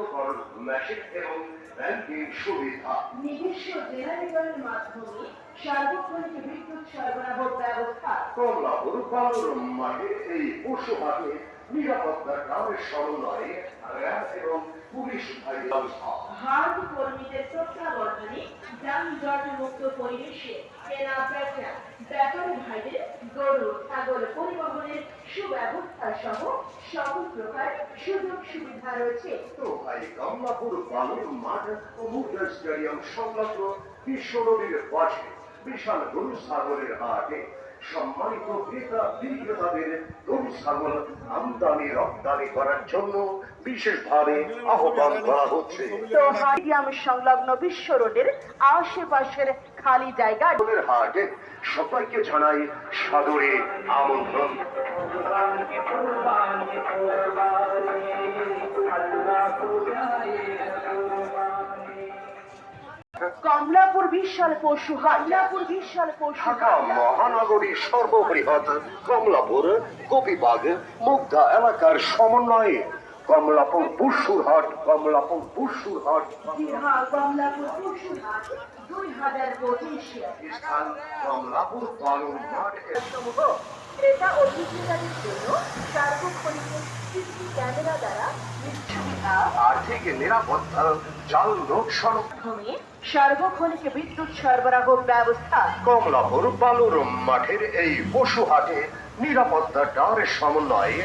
রক্তকরণ machine এবং banking সুবিধা। নিজস্ব জেনারেটরের মাধ্যমে সার্বক্ষণিক বিদ্যুৎ সরবরাহ ব্যবস্থা। কমলাপুর বালুর মাঠে এই পশু হাটে নিরাপত্তা গ্রামের সমন্বয়ে র্যাব এবং পুলিশ ব্যবস্থা। হাট কর্মীদের তত্ত্বাবধানে যানজট মুক্ত পরিবেশে কেনা বেচা, ব্যাপারী ভাইদের গরু ছাগল পরিবহনের সুব্যবস্থা সহ সকল প্রকার সুযোগ সুবিধা রয়েছে। তো ভাই কমলাপুর বালুর মাঠ ও মুগদা স্টেডিয়াম সংলগ্ন বিশ্ব নদীর পাশে বিশাল গরু ছাগলের হাটে সম্মানিত ক্রেতা বিক্রেতাদের গরু ছাগল আমদানি রপ্তানি করার জন্য বিশেষভাবে আহ্বান করা হচ্ছে। তো স্টেডিয়াম সংলগ্ন বিশ্ব রোডের আশেপাশের খালি জায়গা গরুর হাটে সবাইকে জানাই সাদরে আমন্ত্রণ। কমলাপুর বিশাল পশু হাট, ঢাকা মহানগরীর সর্ববৃহৎ কমলাপুর গোপীবাগ মুগদা এলাকার সমন্বয়ে কমলাপুর পশুর হাট। কমলাপুর পশু হাট 2025 স্থান কমলাপুর বালুর মাঠ। সমূহ ক্রেতা ও বিক্রেতাদের জন্য সার্বক্ষণিক সিসি ক্যামেরা দ্বারা সুবিধা, আর্থিক নিরাপত্তা, জাল নোট সড়ক। মাধ্যমে সার্বক্ষণিক বিদ্যুৎ সরবরাহ ব্যবস্থা। কমলাপুর বালুর মাঠের এই পশু হাটে নিরাপত্তার সমন্বয়ে